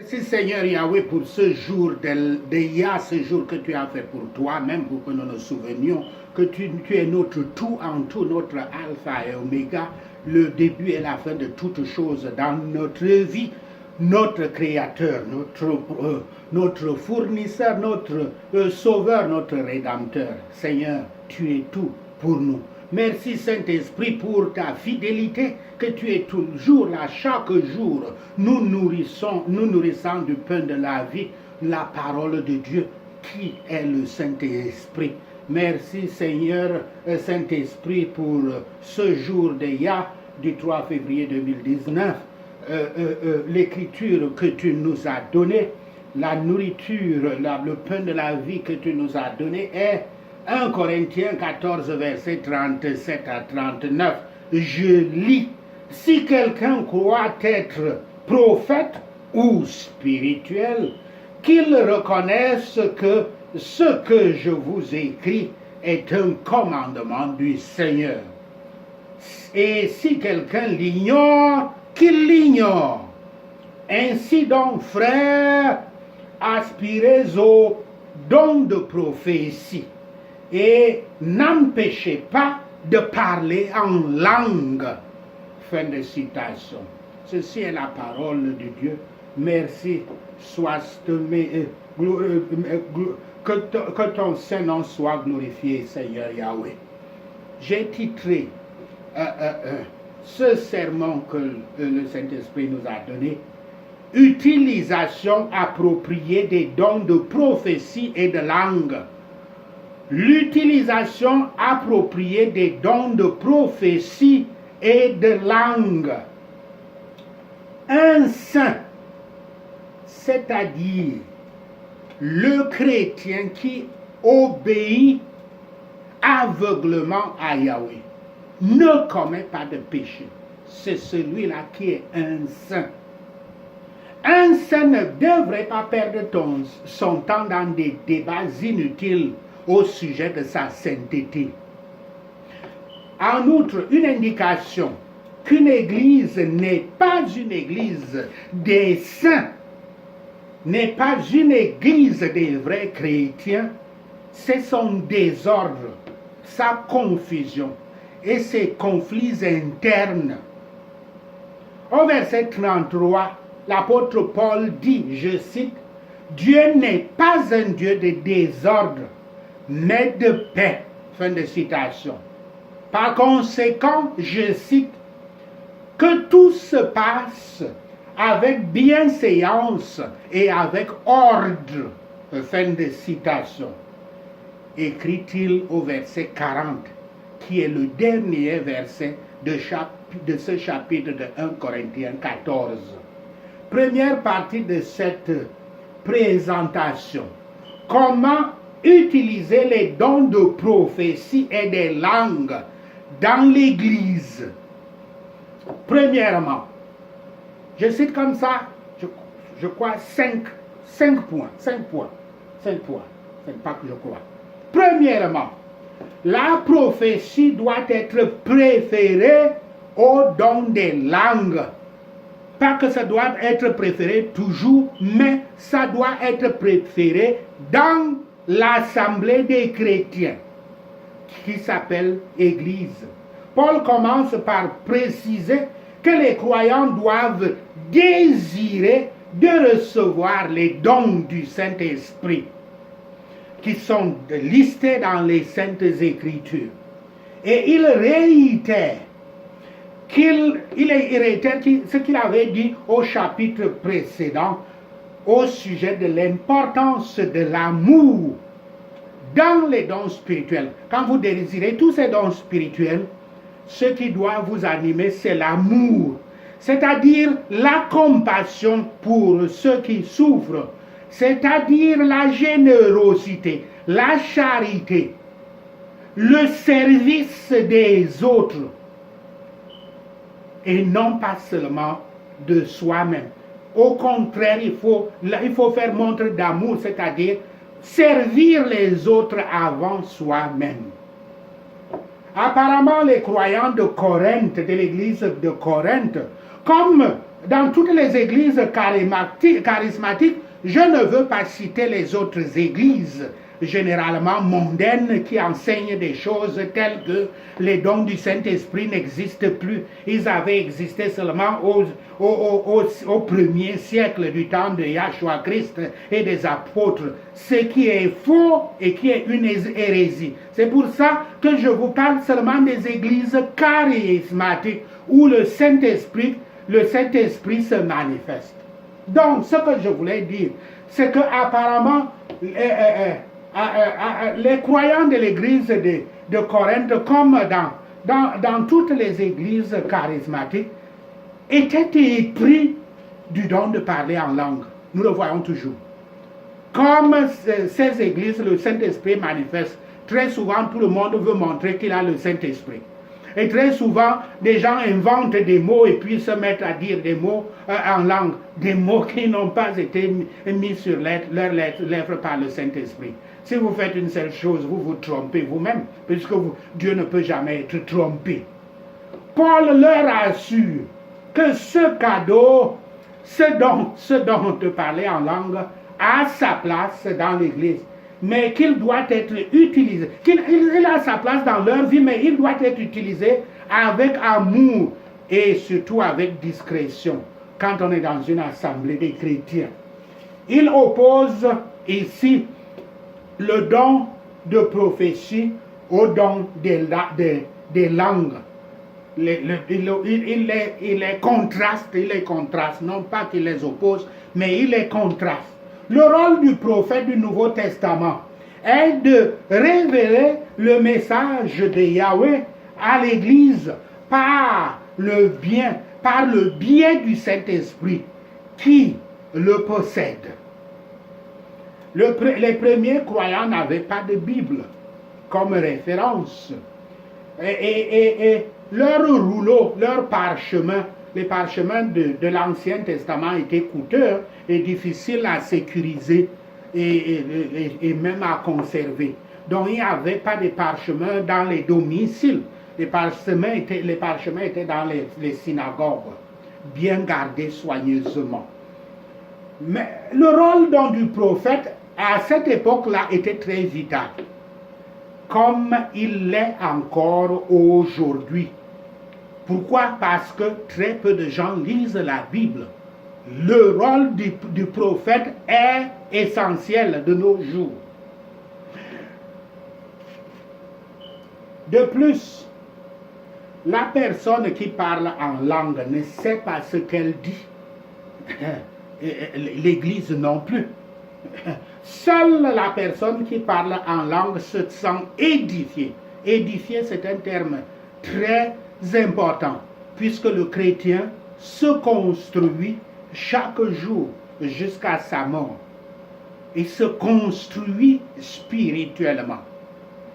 Merci Seigneur Yahweh pour ce jour ce jour que tu as fait pour toi-même, pour que nous nous souvenions que tu es notre tout en tout, notre alpha et oméga, le début et la fin de toutes choses dans notre vie, notre créateur, notre fournisseur, notre sauveur, notre rédempteur. Seigneur, tu es tout pour nous. Merci Saint-Esprit pour ta fidélité, que tu es toujours là, chaque jour. Nous nourrissons du pain de la vie, la parole de Dieu, qui est le Saint-Esprit. Merci Seigneur Saint-Esprit pour ce jour du 3 février 2019. L'écriture que tu nous as donnée, la nourriture, le pain de la vie que tu nous as donné est 1 Corinthiens 14, versets 37 à 39. Je lis. Si quelqu'un croit être prophète ou spirituel, qu'il reconnaisse que ce que je vous écris est un commandement du Seigneur. Et si quelqu'un l'ignore, qu'il l'ignore. Ainsi donc, frères, aspirez au don de prophétie. Et n'empêchez pas de parler en langue. Fin de citation. Ceci est la parole de Dieu. Merci, que ton Saint-Nom soit glorifié, Seigneur Yahweh. J'ai titré ce sermon que le Saint-Esprit nous a donné, utilisation appropriée des dons de prophétie et de langue. L'utilisation appropriée des dons de prophétie et de langue. Un saint, c'est-à-dire le chrétien qui obéit aveuglement à Yahweh, ne commet pas de péché. C'est celui-là qui est un saint. Un saint ne devrait pas perdre son temps dans des débats inutiles au sujet de sa sainteté. En outre, une indication qu'une église n'est pas une église des saints, n'est pas une église des vrais chrétiens, c'est son désordre, sa confusion et ses conflits internes. Au verset 33, l'apôtre Paul dit, je cite, « Dieu n'est pas un Dieu de désordre, mais de paix. » Fin de citation. Par conséquent, je cite, « Que tout se passe avec bienséance et avec ordre. » Fin de citation. Écrit-il au verset 40, qui est le dernier verset de ce chapitre de 1 Corinthiens 14. Première partie de cette présentation. Comment utiliser les dons de prophétie et des langues dans l'Église. Premièrement, je cite comme ça, je crois 5 points. 5 points. C'est pas que je crois. Premièrement, la prophétie doit être préférée au don des langues. Pas que ça doit être préféré toujours, mais ça doit être préféré dans l'assemblée des chrétiens, qui s'appelle Église. Paul commence par préciser que les croyants doivent désirer de recevoir les dons du Saint-Esprit, qui sont listés dans les Saintes Écritures. Et il réitère ce qu'il avait dit au chapitre précédent au sujet de l'importance de l'amour dans les dons spirituels. Quand vous désirez tous ces dons spirituels, ce qui doit vous animer, c'est l'amour, c'est-à-dire la compassion pour ceux qui souffrent, c'est-à-dire la générosité, la charité, le service des autres, et non pas seulement de soi-même. Au contraire, il faut faire montre d'amour, c'est-à-dire servir les autres avant soi-même. Apparemment, les croyants de Corinthe, de l'église de Corinthe, comme dans toutes les églises charismatiques, je ne veux pas citer les autres églises généralement mondaines qui enseignent des choses telles que les dons du Saint-Esprit n'existent plus. Ils avaient existé seulement au premier siècle du temps de Yahshua Christ et des apôtres, ce qui est faux et qui est une hérésie. C'est pour ça que je vous parle seulement des églises charismatiques où le Saint-Esprit se manifeste. Donc, ce que je voulais dire, c'est que apparemment les croyants de l'église de Corinthe, comme dans toutes les églises charismatiques, étaient épris du don de parler en langue. Nous le voyons toujours. Comme ces églises, le Saint-Esprit manifeste, très souvent tout le monde veut montrer qu'il a le Saint-Esprit. Et très souvent, des gens inventent des mots et puis se mettent à dire des mots en langue, des mots qui n'ont pas été mis sur leurs lèvres par le Saint-Esprit. Si vous faites une seule chose, vous vous trompez vous-même, puisque Dieu ne peut jamais être trompé. Paul leur assure que ce cadeau, ce don de parler en langue, a sa place dans l'Église, mais qu'il doit être utilisé. Il a sa place dans leur vie, mais il doit être utilisé avec amour et surtout avec discrétion quand on est dans une assemblée des chrétiens. Il oppose ici le don de prophétie au don des langues. Il les contraste, non pas qu'il les oppose, mais il les contraste. Le rôle du prophète du Nouveau Testament est de révéler le message de Yahweh à l'Église par le biais du Saint-Esprit qui le possède. Les premiers croyants n'avaient pas de Bible comme référence. Et leurs rouleaux, leurs parchemins, les parchemins de l'Ancien Testament étaient coûteux et difficiles à sécuriser et même à conserver. Donc il n'y avait pas de parchemins dans les domiciles. Les parchemins étaient dans les synagogues, bien gardés soigneusement. Mais le rôle donc du prophète à cette époque-là était très vital, comme il l'est encore aujourd'hui. Pourquoi? Parce que très peu de gens lisent la Bible. Le rôle du prophète est essentiel de nos jours. De plus, la personne qui parle en langue ne sait pas ce qu'elle dit. L'Église non plus. Seule la personne qui parle en langue se sent édifiée. Édifiée, c'est un terme très important, puisque le chrétien se construit chaque jour jusqu'à sa mort. Il se construit spirituellement.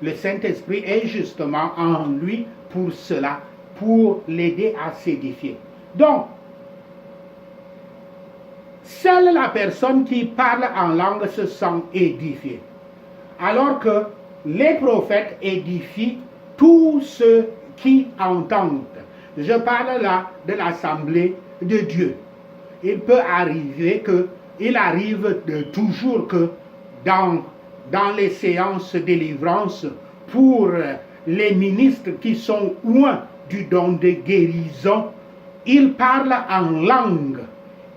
Le Saint-Esprit est justement en lui pour cela, pour l'aider à s'édifier. Donc, seule la personne qui parle en langue se sent édifiée, alors que les prophètes édifient tous ceux qui entendent. Je parle là de l'assemblée de Dieu. Il peut arriver toujours que dans les séances de délivrance, pour les ministres qui sont loin du don de guérison, ils parlent en langue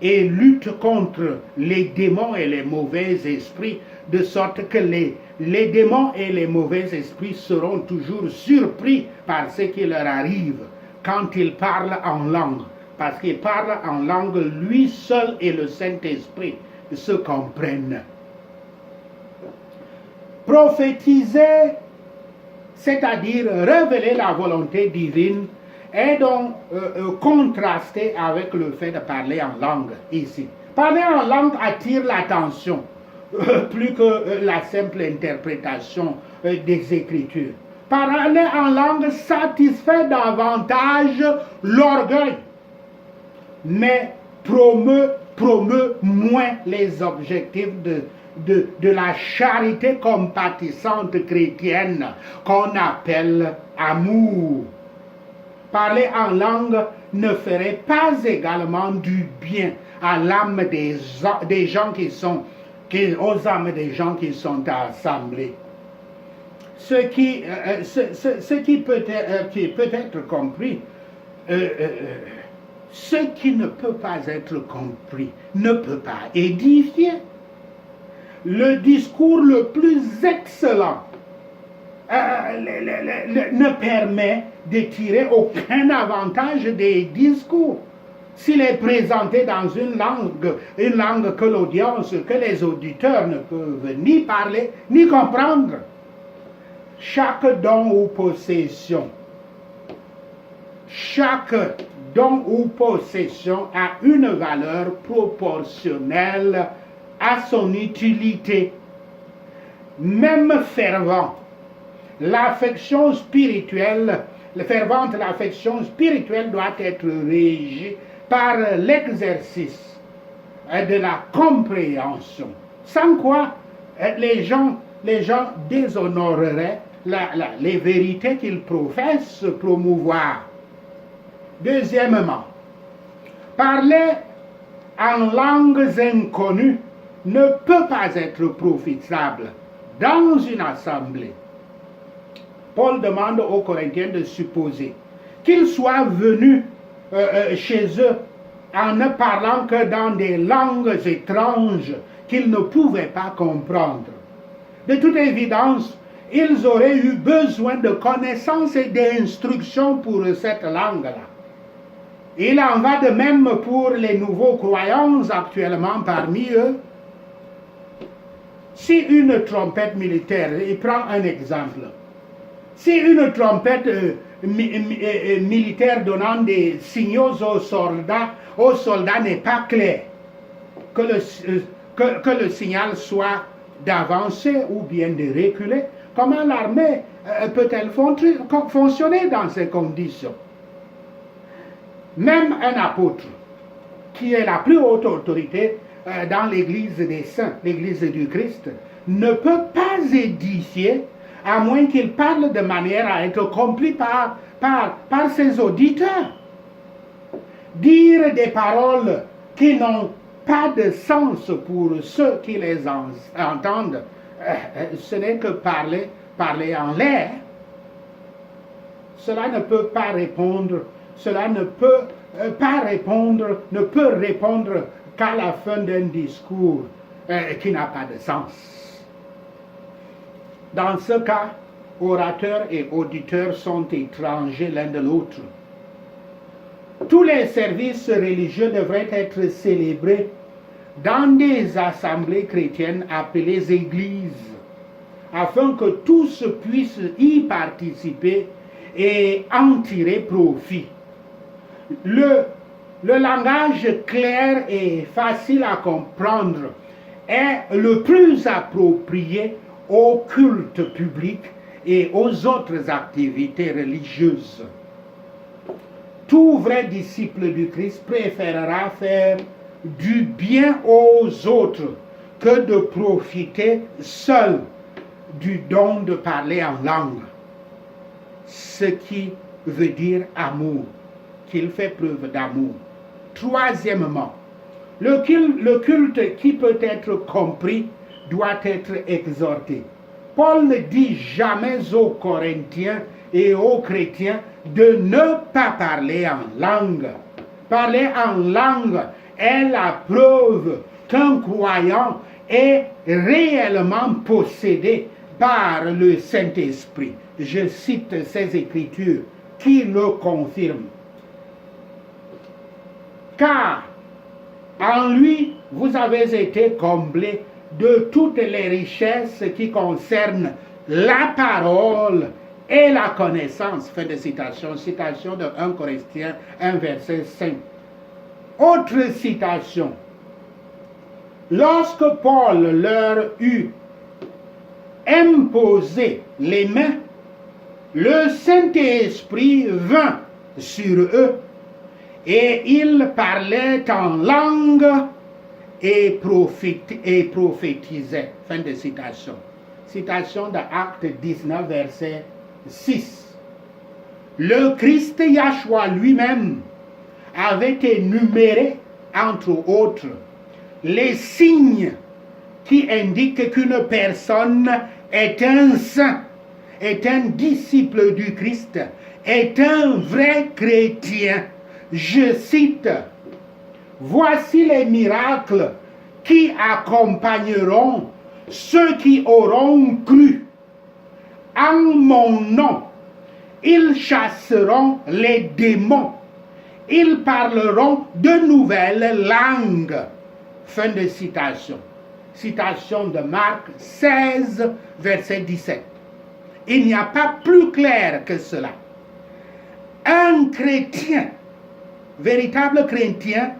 et luttent contre les démons et les mauvais esprits, de sorte que les démons et les mauvais esprits seront toujours surpris par ce qui leur arrive quand ils parlent en langue. Parce qu'ils parlent en langue, lui seul et le Saint-Esprit se comprennent. Prophétiser, c'est-à-dire révéler la volonté divine, est donc contrasté avec le fait de parler en langue ici. Parler en langue attire l'attention, plus que la simple interprétation des Écritures. Parler en langue satisfait davantage l'orgueil, mais promeut moins les objectifs de la charité compatissante chrétienne qu'on appelle amour. Parler en langue ne ferait pas également du bien à l'âme des gens aux âmes des gens qui sont assemblés? Ce qui peut être compris, ce qui ne peut pas être compris ne peut pas édifier. Le discours le plus excellent ne permet de tirer aucun avantage des discours s'il est présenté dans une langue que l'audience, que les auditeurs ne peuvent ni parler ni comprendre. Chaque don ou possession a une valeur proportionnelle à son utilité. Même fervente, l'affection spirituelle doit être régie par l'exercice de la compréhension, sans quoi les gens déshonoreraient les vérités qu'ils professent promouvoir. Deuxièmement, parler en langues inconnues ne peut pas être profitable dans une assemblée. Paul demande aux Corinthiens de supposer qu'ils soient venus chez eux en ne parlant que dans des langues étranges qu'ils ne pouvaient pas comprendre. De toute évidence, ils auraient eu besoin de connaissances et d'instructions pour cette langue-là. Il en va de même pour les nouveaux croyants actuellement parmi eux. Si une trompette militaire, il prend un exemple, si une trompette militaire donnant des signaux aux soldats n'est pas claire, que le signal soit d'avancer ou bien de reculer, comment l'armée peut-elle fonctionner dans ces conditions? Même un apôtre, qui est la plus haute autorité dans l'Église des saints, l'Église du Christ, ne peut pas édifier à moins qu'il parle de manière à être compris par ses auditeurs. Dire des paroles qui n'ont pas de sens pour ceux qui les entendent, ce n'est que parler en l'air. Cela ne peut pas répondre. Cela ne peut répondre qu'à la fin d'un discours qui n'a pas de sens. Dans ce cas, orateurs et auditeurs sont étrangers l'un de l'autre. Tous les services religieux devraient être célébrés dans des assemblées chrétiennes appelées églises, afin que tous puissent y participer et en tirer profit. Le langage clair et facile à comprendre est le plus approprié au culte public et aux autres activités religieuses. Tout vrai disciple du Christ préférera faire du bien aux autres que de profiter seul du don de parler en langue, ce qui veut dire amour, qu'il fait preuve d'amour. Troisièmement, le culte qui peut être compris doit être exhorté. Paul ne dit jamais aux Corinthiens et aux chrétiens de ne pas parler en langue. Parler en langue est la preuve qu'un croyant est réellement possédé par le Saint-Esprit. Je cite ces Écritures qui le confirment. Car en lui, vous avez été comblés de toutes les richesses qui concernent la parole et la connaissance. Fin de citation. Citation de 1 Corinthiens 1 verset 5. Autre citation. Lorsque Paul leur eut imposé les mains, le Saint-Esprit vint sur eux et ils parlaient en langue et prophétisaient. Fin de citation. Citation de Actes 19, verset 6. Le Christ Yahshua lui-même avait énuméré, entre autres, les signes qui indiquent qu'une personne est un saint, est un disciple du Christ, est un vrai chrétien. Je cite, « Voici les miracles qui accompagneront ceux qui auront cru. En mon nom, ils chasseront les démons. Ils parleront de nouvelles langues. » Fin de citation. Citation de Marc 16, verset 17. Il n'y a pas plus clair que cela. Un chrétien, véritable chrétien,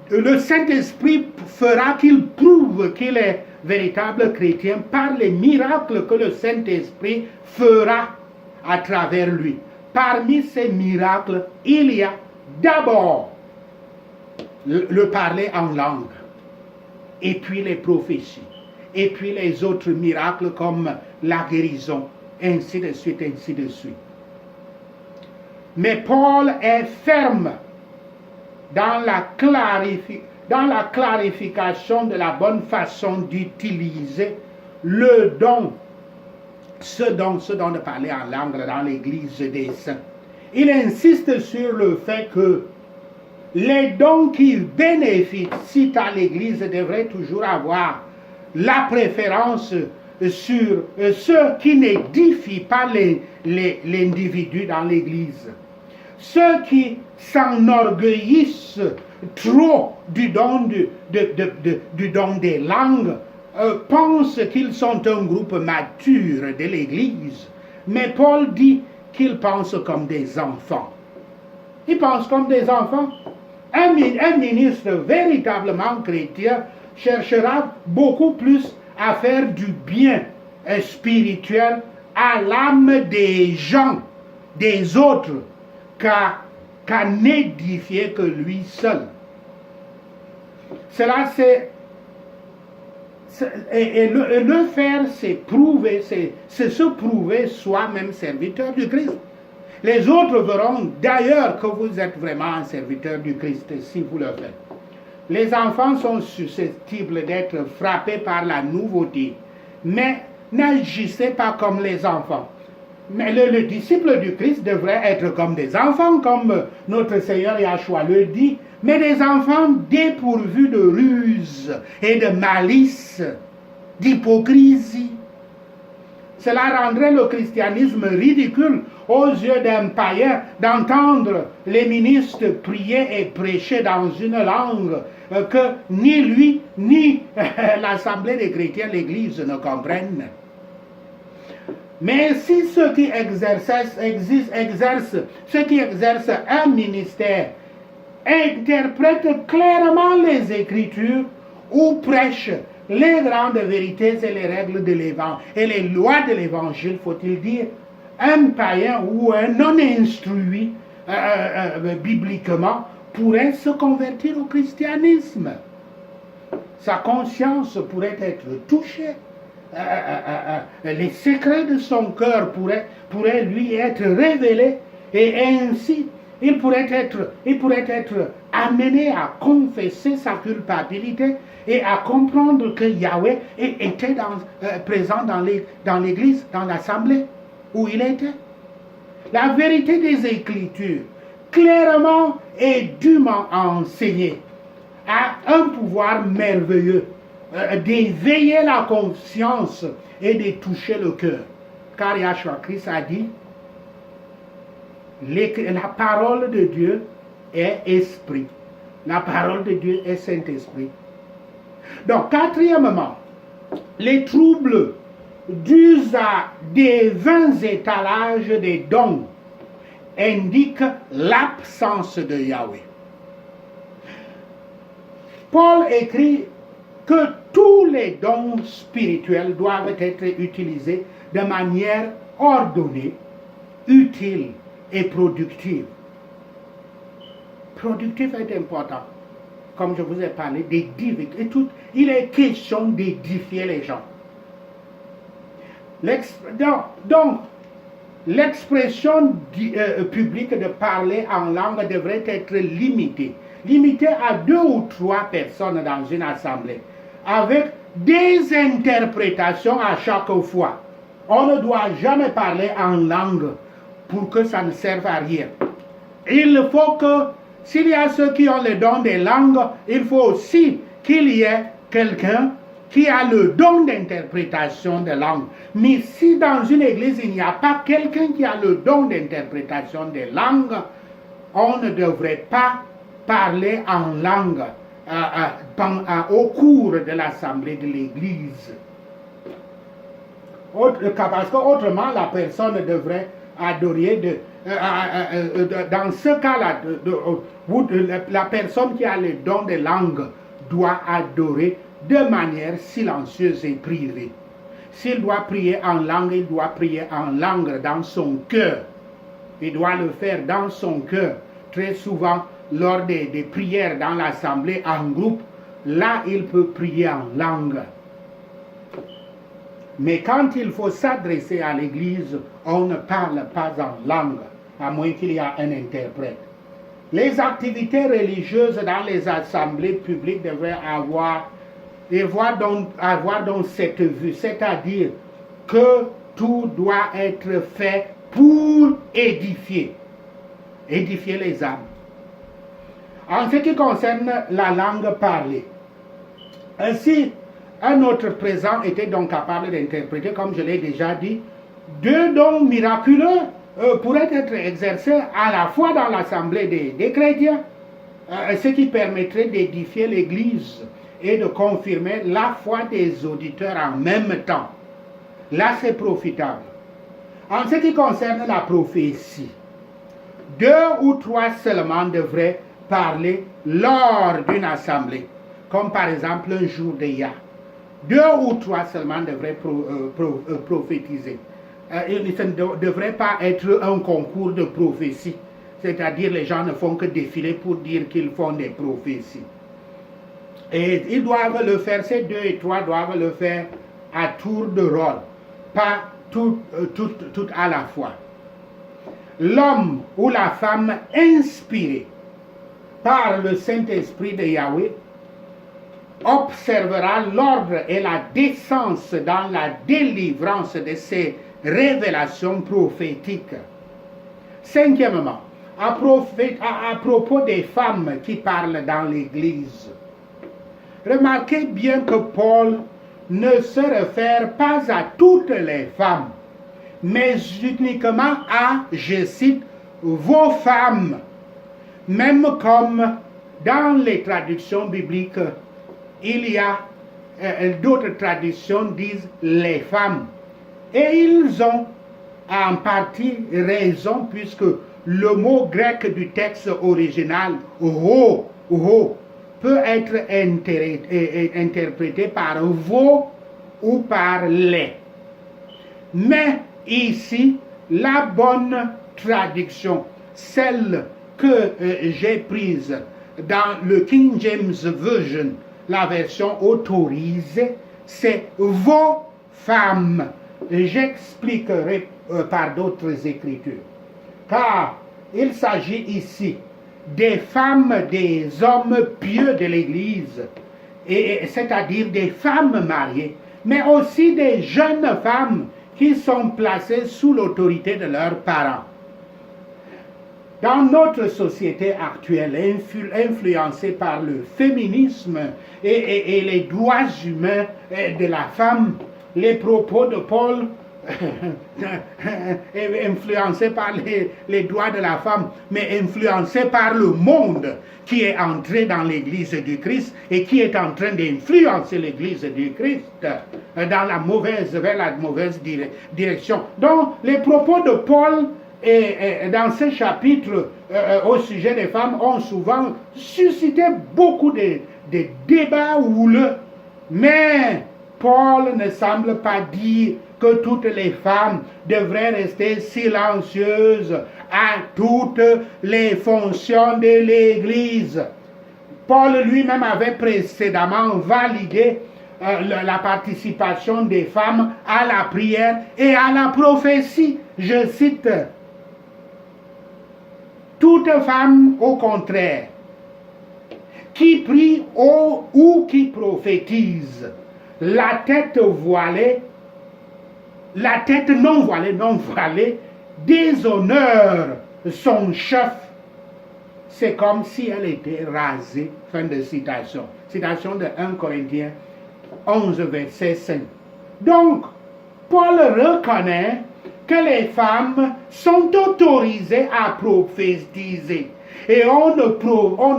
le Saint-Esprit fera qu'il prouve qu'il est véritable chrétien par les miracles que le Saint-Esprit fera à travers lui. Parmi ces miracles, il y a d'abord le parler en langue, et puis les prophéties, et puis les autres miracles comme la guérison, ainsi de suite, ainsi de suite. Mais Paul est ferme dans la clarification de la bonne façon d'utiliser le don, ce don de parler en langue dans l'Église des saints. Il insiste sur le fait que les dons qui bénéficient à l'Église devraient toujours avoir la préférence sur ceux qui n'édifient pas l'individu dans l'Église. Ceux qui s'enorgueillissent trop du don, du don des langues pensent qu'ils sont un groupe mature de l'Église. Mais Paul dit qu'ils pensent comme des enfants. Ils pensent comme des enfants. Un ministre véritablement chrétien cherchera beaucoup plus à faire du bien spirituel à l'âme des gens, des autres, qu'à n'édifier que lui seul. Cela, et le faire, c'est prouver, c'est se prouver soi-même serviteur du Christ. Les autres verront d'ailleurs que vous êtes vraiment un serviteur du Christ si vous le faites. Les enfants sont susceptibles d'être frappés par la nouveauté, mais n'agissez pas comme les enfants. Mais le disciple du Christ devrait être comme des enfants, comme notre Seigneur Yahshua le dit, mais des enfants dépourvus de ruse et de malice, d'hypocrisie. Cela rendrait le christianisme ridicule aux yeux d'un païen d'entendre les ministres prier et prêcher dans une langue que ni lui ni l'Assemblée des chrétiens, l'Église ne comprennent. Mais si ceux qui exercent un ministère interprètent clairement les Écritures ou prêchent les grandes vérités et les règles de l'Évangile et les lois de l'Évangile, faut-il dire, un païen ou un non-instruit bibliquement pourrait se convertir au christianisme. Sa conscience pourrait être touchée. Les secrets de son cœur pourraient lui être révélés et ainsi il pourrait être amené à confesser sa culpabilité et à comprendre que Yahweh était présent dans l'Église, dans l'Assemblée où il était. La vérité des Écritures, clairement et dûment enseignée, a un pouvoir merveilleux d'éveiller la conscience et de toucher le cœur. Car Yahshua Christ a dit, la parole de Dieu est esprit. La parole de Dieu est Saint-Esprit. Donc, quatrièmement, les troubles dus à des vains étalages des dons indiquent l'absence de Yahweh. Paul écrit que tous les dons spirituels doivent être utilisés de manière ordonnée, utile et productive. Productif est important. Comme je vous ai parlé, d'édifier. Il est question d'édifier les gens. Donc, l'expression publique de parler en langue devrait être limitée. Limitée à 2 ou 3 personnes dans une assemblée, avec des interprétations à chaque fois. On ne doit jamais parler en langue pour que ça ne serve à rien. Il faut que, s'il y a ceux qui ont le don des langues, il faut aussi qu'il y ait quelqu'un qui a le don d'interprétation de langue. Mais si dans une église, il n'y a pas quelqu'un qui a le don d'interprétation des langues, on ne devrait pas parler en langue au cours de l'assemblée de l'église. Parce qu'autrement, la personne devrait adorer dans ce cas-là, la personne qui a le don de langue doit adorer de manière silencieuse et privée. S'il doit prier en langue, il doit prier en langue dans son cœur. Il doit le faire dans son cœur. Très souvent, lors des prières dans l'assemblée en groupe, là, il peut prier en langue. Mais quand il faut s'adresser à l'église, on ne parle pas en langue, à moins qu'il y ait un interprète. Les activités religieuses dans les assemblées publiques devraient avoir donc cette vue, c'est-à-dire que tout doit être fait pour édifier les âmes. En ce qui concerne la langue parlée, ainsi, un autre présent était donc capable d'interpréter, comme je l'ai déjà dit, 2 dons miraculeux pourraient être exercés à la fois dans l'assemblée des chrétiens, ce qui permettrait d'édifier l'Église et de confirmer la foi des auditeurs en même temps. Là, c'est profitable. En ce qui concerne la prophétie, 2 ou 3 seulement devraient parler lors d'une assemblée, comme par exemple un jour de Yah. 2 ou 3 seulement devraient prophétiser. Il ne devrait pas être un concours de prophétie, c'est-à-dire les gens ne font que défiler pour dire qu'ils font des prophéties. Et ils doivent le faire, ces 2 et 3 doivent le faire à tour de rôle, pas tout à la fois. L'homme ou la femme inspiré par le Saint-Esprit de Yahweh observera l'ordre et la décence dans la délivrance de ces révélations prophétiques. 5e, à propos des femmes qui parlent dans l'Église. Remarquez bien que Paul ne se réfère pas à toutes les femmes, mais uniquement à, je cite, vos femmes. Même comme dans les traductions bibliques, il y a d'autres traductions disent les femmes. Et ils ont en partie raison, puisque le mot grec du texte original, ho, peut être interprété par vos ou par les. Mais ici, la bonne traduction, celle que j'ai prise dans le King James Version, la version autorisée, c'est vos femmes. J'expliquerai par d'autres écritures. Car il s'agit ici des femmes, des hommes pieux de l'Église, c'est-à-dire des femmes mariées, mais aussi des jeunes femmes qui sont placées sous l'autorité de leurs parents. Dans notre société actuelle, influencée par le féminisme et les droits humains de la femme, les propos de Paul influencés par les droits de la femme, mais influencés par le monde qui est entré dans l'Église du Christ et qui est en train d'influencer l'Église du Christ vers la mauvaise direction. Donc, les propos de Paul dans ce chapitre au sujet des femmes ont souvent suscité beaucoup de débats houleux, mais Paul ne semble pas dire que toutes les femmes devraient rester silencieuses à toutes les fonctions de l'Église. Paul lui-même avait précédemment validé la participation des femmes à la prière et à la prophétie. je cite, toute femme au contraire, qui prie ou qui prophétise, la tête voilée, la tête non voilée, déshonore son chef. C'est comme si elle était rasée. Fin de citation. Citation de 1 Corinthiens 11, verset 5. Donc, Paul reconnaît que les femmes sont autorisées à prophétiser. Et on ne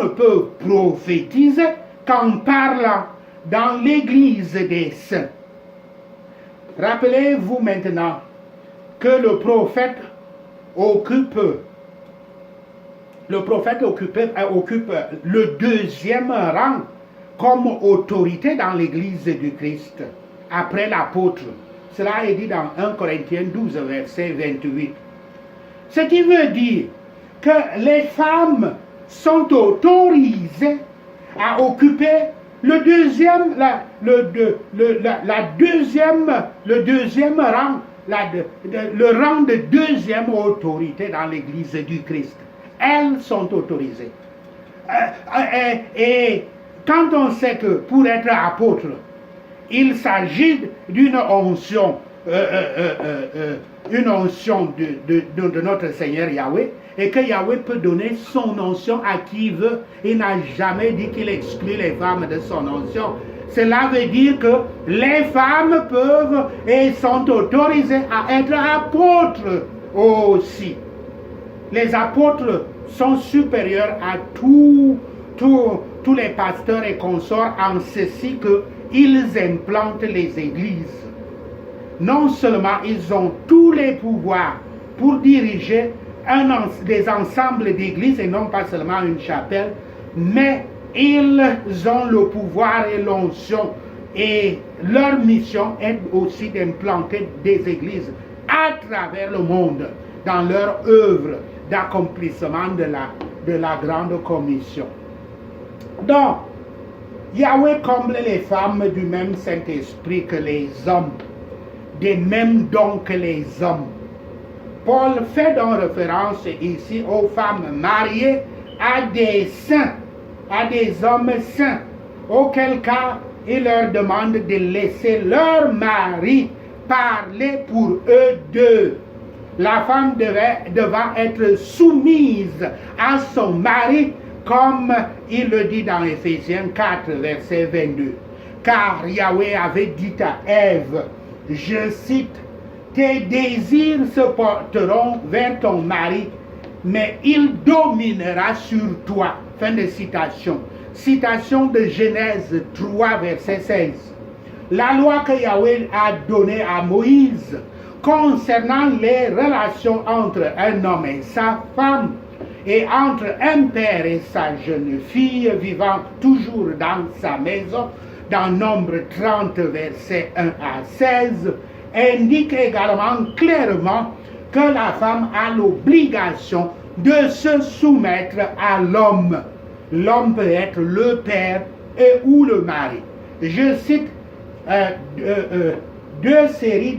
peut prophétiser qu'en parlant dans l'église des saints. Rappelez-vous maintenant que le prophète occupe le deuxième rang comme autorité dans l'église du Christ, après l'apôtre. Cela est dit dans 1 Corinthiens 12, verset 28. Ce qui veut dire que les femmes sont autorisées à occuper le deuxième rang, le rang de deuxième autorité dans l'église du Christ. Elles sont autorisées. Et quand on sait que pour être apôtre, il s'agit d'une onction, de notre Seigneur Yahweh, et que Yahweh peut donner son onction à qui veut. Il n'a jamais dit qu'il exclut les femmes de son onction. Cela veut dire que les femmes peuvent et sont autorisées à être apôtres aussi. Les apôtres sont supérieurs à tous les pasteurs et consorts en ceci qu'ils implantent les églises. Non seulement ils ont tous les pouvoirs pour diriger des ensembles d'églises et non pas seulement une chapelle, mais ils ont le pouvoir et l'onction, et leur mission est aussi d'implanter des églises à travers le monde dans leur œuvre d'accomplissement de la grande commission. Donc, Yahweh comble les femmes du même Saint-Esprit que les hommes, des mêmes dons que les hommes. Paul fait donc référence ici aux femmes mariées à des saints, à des hommes saints, auquel cas il leur demande de laisser leur mari parler pour eux deux. La femme devant être soumise à son mari, comme il le dit dans Éphésiens 4, verset 22. Car Yahweh avait dit à Ève, je cite, tes désirs se porteront vers ton mari, mais il dominera sur toi. Fin de citation. Citation de Genèse 3, verset 16. La loi que Yahweh a donnée à Moïse concernant les relations entre un homme et sa femme, et entre un père et sa jeune fille vivant toujours dans sa maison, dans Nombre 30, versets 1 à 16, indique également clairement que la femme a l'obligation de se soumettre à l'homme. L'homme peut être le père et ou le mari. Je cite deux séries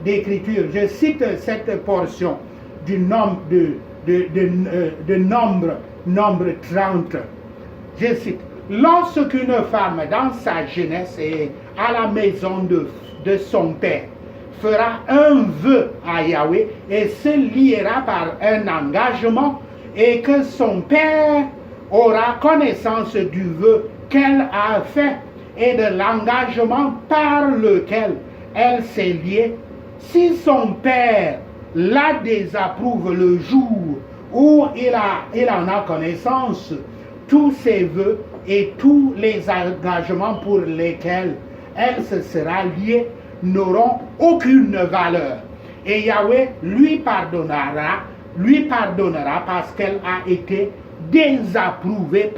d'écritures. Je cite cette portion du nombre de nombre 30. Je cite, lorsqu'une femme dans sa jeunesse est à la maison de son père, fera un vœu à Yahweh et se liera par un engagement, et que son père aura connaissance du vœu qu'elle a fait et de l'engagement par lequel elle s'est liée. Si son père la désapprouve le jour où il en a connaissance, tous ses vœux et tous les engagements pour lesquels elle se sera liée n'auront aucune valeur. Et Yahweh lui pardonnera parce qu'elle a été désapprouvée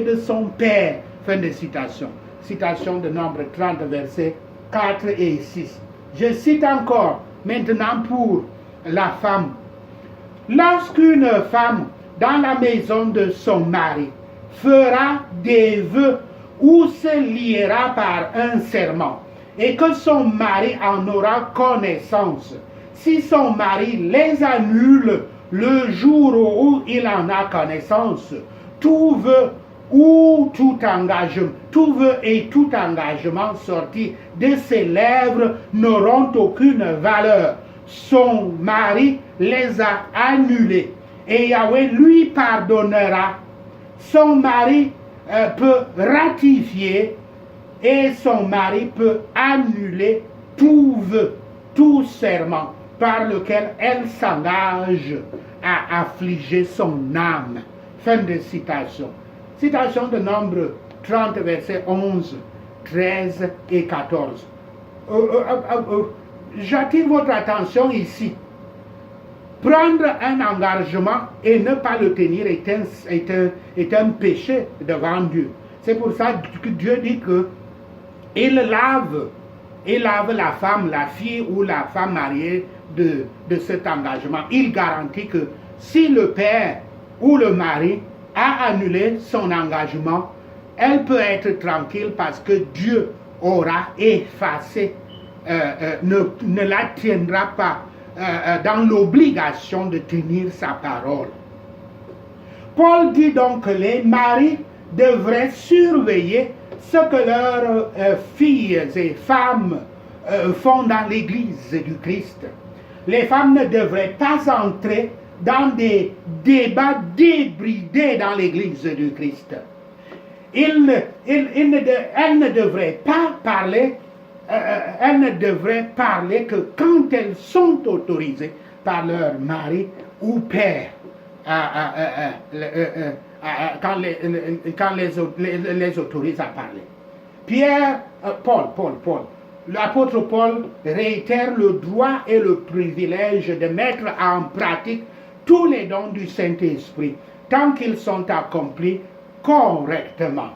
de son père. Fin de citation. Citation de Nombre 30, versets 4 et 6. Je cite encore maintenant pour la femme. Lorsqu'une femme dans la maison de son mari fera des vœux ou se liera par un serment, et que son mari en aura connaissance. Si son mari les annule le jour où il en a connaissance, tout vœu et tout engagement sorti de ses lèvres n'auront aucune valeur. Son mari les a annulés et Yahweh lui pardonnera. Son mari peut ratifier et son mari peut annuler tout vœu, tout serment par lequel elle s'engage à affliger son âme. Fin de citation. Citation de Nombre 30, versets 11, 13 et 14. J'attire votre attention ici. Prendre un engagement et ne pas le tenir est un péché devant Dieu. C'est pour ça que Dieu dit que il lave la femme, la fille ou la femme mariée de cet engagement. Il garantit que si le père ou le mari a annulé son engagement, elle peut être tranquille parce que Dieu aura effacé, ne la tiendra pas dans l'obligation de tenir sa parole. Paul dit donc que les maris devraient surveiller ce que leurs filles et femmes font dans l'Église du Christ. Les femmes ne devraient pas entrer dans des débats débridés dans l'Église du Christ. Elles ne devraient pas parler, elles ne devraient parler que quand elles sont autorisées par leur mari ou père, quand les autorise à parler. Paul, l'apôtre Paul réitère le droit et le privilège de mettre en pratique tous les dons du Saint-Esprit, tant qu'ils sont accomplis correctement.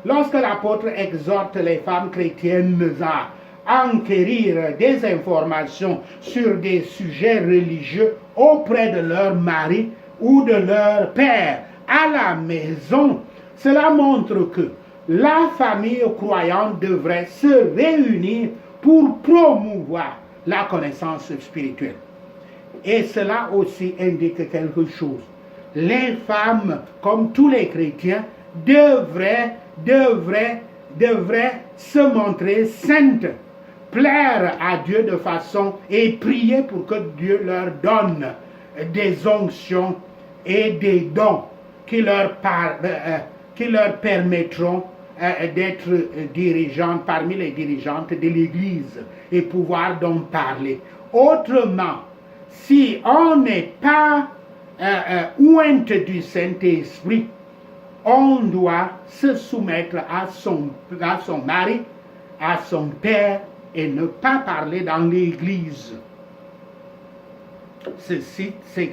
Lorsque l'apôtre exhorte les femmes chrétiennes à enquérir des informations sur des sujets religieux auprès de leur mari ou de leur père à la maison, cela montre que la famille croyante devrait se réunir pour promouvoir la connaissance spirituelle. Et cela aussi indique quelque chose. Les femmes, comme tous les chrétiens, devraient se montrer saintes, plaire à Dieu de façon et prier pour que Dieu leur donne des onctions et des dons qui leur permettront d'être dirigeantes parmi les dirigeantes de l'Église et pouvoir donc parler. Autrement, si on n'est pas ointe du Saint-Esprit, on doit se soumettre à son mari, à son père et ne pas parler dans l'Église. Ceci, c'est